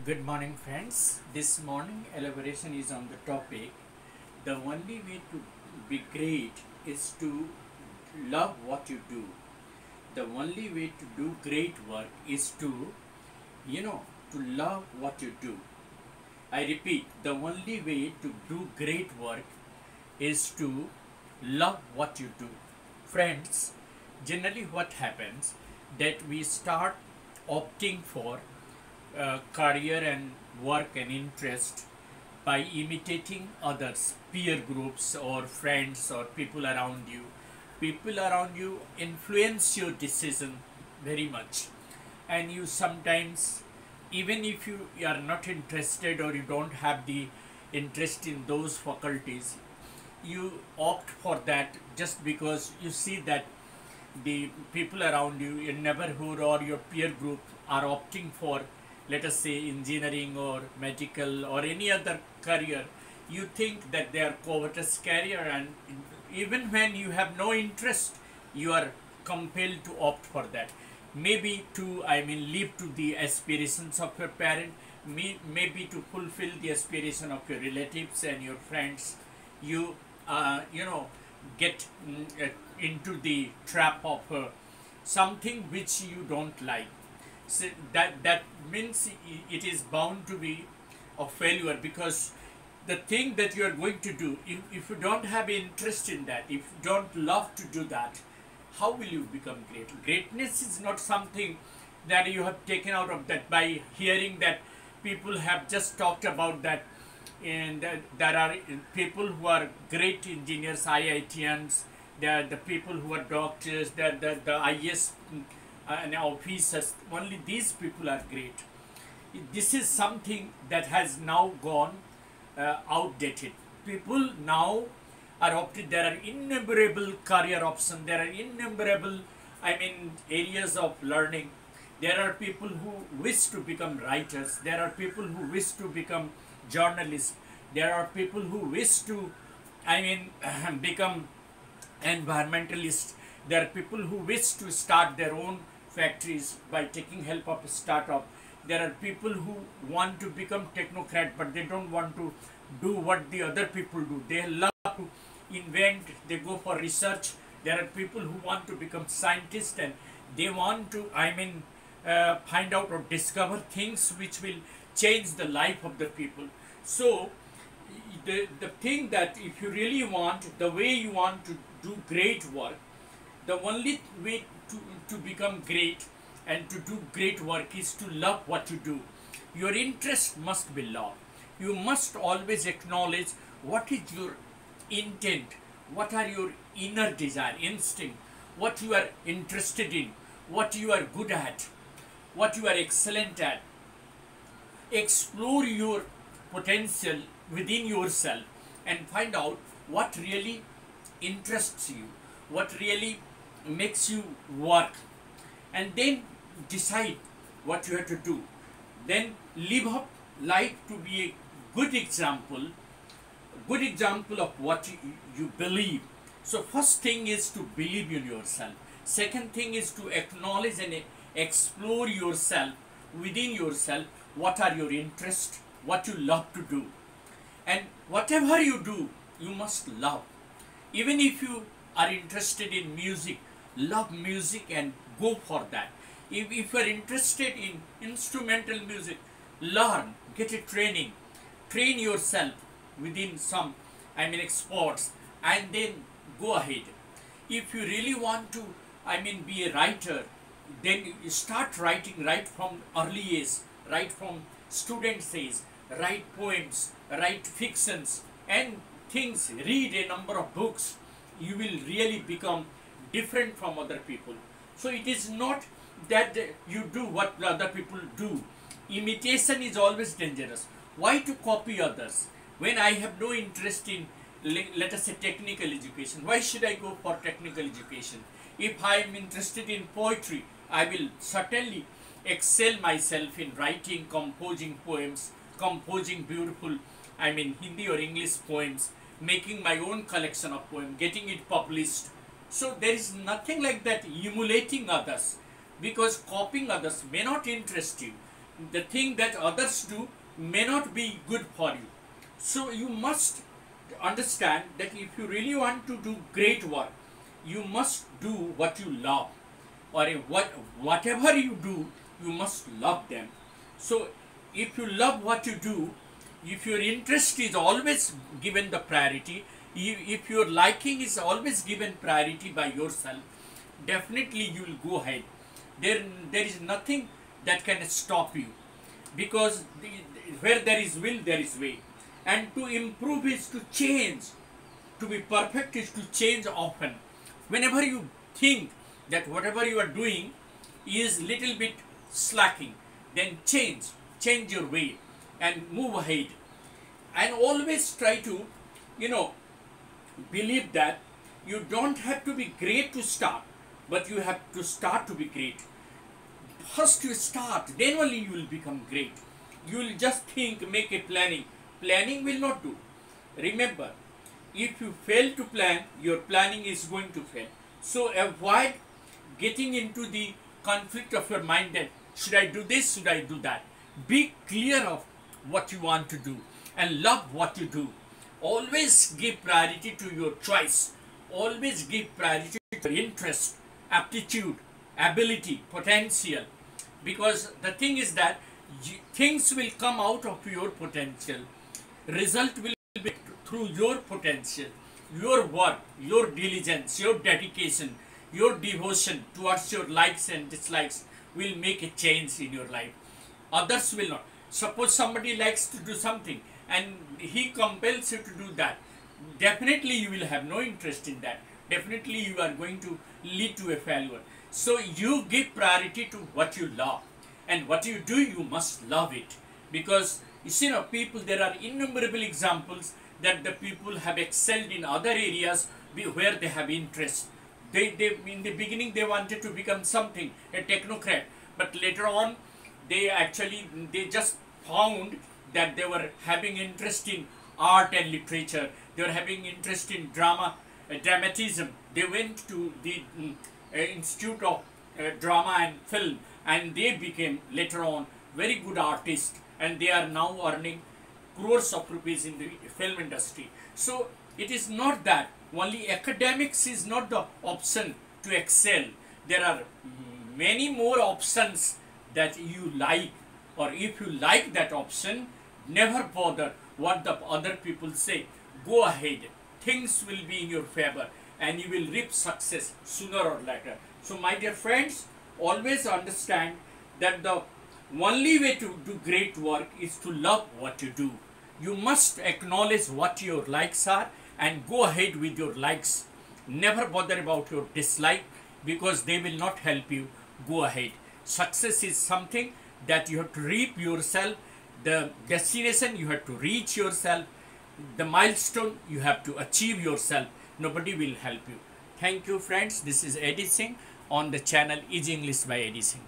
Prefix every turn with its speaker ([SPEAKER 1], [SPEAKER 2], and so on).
[SPEAKER 1] Good morning, friends. This morning elaboration is on the topic the only way to be great is to love what you do. The only way to do great work is to love what you do. I repeat, the only way to do great work is to love what you do. Friends, generally what happens that we start opting for career and work and interest by imitating others, peer groups or friends or people around you. People around you influence your decision very much, and you sometimes, even if you are not interested or you don't have the interest in those faculties, you opt for that just because you see that the people around you, your neighborhood or your peer group are opting for, let us say, engineering or medical or any other career. You think that they are covetous career, and even when you have no interest, you are compelled to opt for that. Maybe to, live to the aspirations of your parent, maybe to fulfill the aspiration of your relatives and your friends. You, get into the trap of something which you don't like. So that means it is bound to be a failure, because the thing that you are going to do, if you don't have interest in that, if you don't love to do that, how will you become great? Greatness is not something that you have taken out of that by hearing that people have just talked about that, and there are people who are great engineers, IITians, there are the people who are doctors, there are the IS and officers. Only these people are great. This is something that has now gone outdated. People now are opted. There are innumerable career options. There are innumerable, areas of learning. There are people who wish to become writers. There are people who wish to become journalists. There are people who wish to, become environmentalists. There are people who wish to start their own factories by taking help of a startup. There are people who want to become technocrat, but they don't want to do what the other people do. They love to invent, they go for research. There are people who want to become scientists, and they want to, find out or discover things which will change the life of the people. So, the thing that if you really want, the way you want to do great work, the only way to become great and to do great work is to love what you do. Your interest must be love. You must always acknowledge what is your intent, what are your inner desire, instinct, what you are interested in, what you are good at, what you are excellent at. Explore your potential within yourself and find out what really interests you, what really makes you work, and then decide what you have to do. Then live up life to be a good example of what you believe. So first thing is to believe in yourself. Second thing is to acknowledge and explore yourself within yourself. What are your interests? What you love to do? And whatever you do, you must love. Even if you are interested in music, love music and go for that. If you are interested in instrumental music, learn, get a training, train yourself within some, sports, and then go ahead. If you really want to, be a writer, then you start writing right from early age, right from student age, write poems, write fictions and things, read a number of books. You will really become different from other people. So it is not that you do what other people do. Imitation is always dangerous. Why to copy others? When I have no interest in, let us say, technical education, why should I go for technical education? If I am interested in poetry, I will certainly excel myself in writing, composing poems, composing beautiful, Hindi or English poems, making my own collection of poems, getting it published. So there is nothing like that emulating others, because copying others may not interest you. the thing that others do may not be good for you. So you must understand that if you really want to do great work, you must do what you love, or whatever you do, you must love them. So if you love what you do, if your interest is always given the priority, if your liking is always given priority by yourself, definitely you will go ahead. There is nothing that can stop you, because where there is will, there is way. And to improve is to change. To be perfect is to change often. Whenever you think that whatever you are doing is little bit slacking, then change your way and move ahead. And always try to, believe that you don't have to be great to start, but you have to start to be great. First you start, then only you will become great. You will just think, make a planning. Planning will not do. Remember, if you fail to plan, your planning is going to fail. So avoid getting into the conflict of your mind that should I do this, should I do that. Be clear of what you want to do and love what you do. Always give priority to your choice. Always give priority to your interest, aptitude, ability, potential. Because the thing is that things will come out of your potential. Result will be through your potential. Your work, your diligence, your dedication, your devotion towards your likes and dislikes will make a change in your life. Others will not. Suppose somebody likes to do something and he compels you to do that. Definitely you will have no interest in that. Definitely you are going to lead to a failure. So you give priority to what you love, and what you do, you must love it. Because you see, people, there are innumerable examples that the people have excelled in other areas where they have interest. They in the beginning they wanted to become something, a technocrat, but later on they just found that they were having interest in art and literature. They were having interest in dramatism. They went to the Institute of Drama and Film, and they became later on very good artists, and they are now earning crores of rupees in the film industry. So it is not that only academics is not the option to excel. There are many more options that you like, or if you like that option, never bother what the other people say. Go ahead. Things will be in your favor and you will reap success sooner or later. So my dear friends, always understand that the only way to do great work is to love what you do. You must acknowledge what your likes are and go ahead with your likes. Never bother about your dislike, because they will not help you. Go ahead. Success is something that you have to reap yourself. The destination you have to reach yourself. The milestone you have to achieve yourself. Nobody will help you. Thank you, friends. This is Eddie Singh on the channel Easy English by Eddie Singh.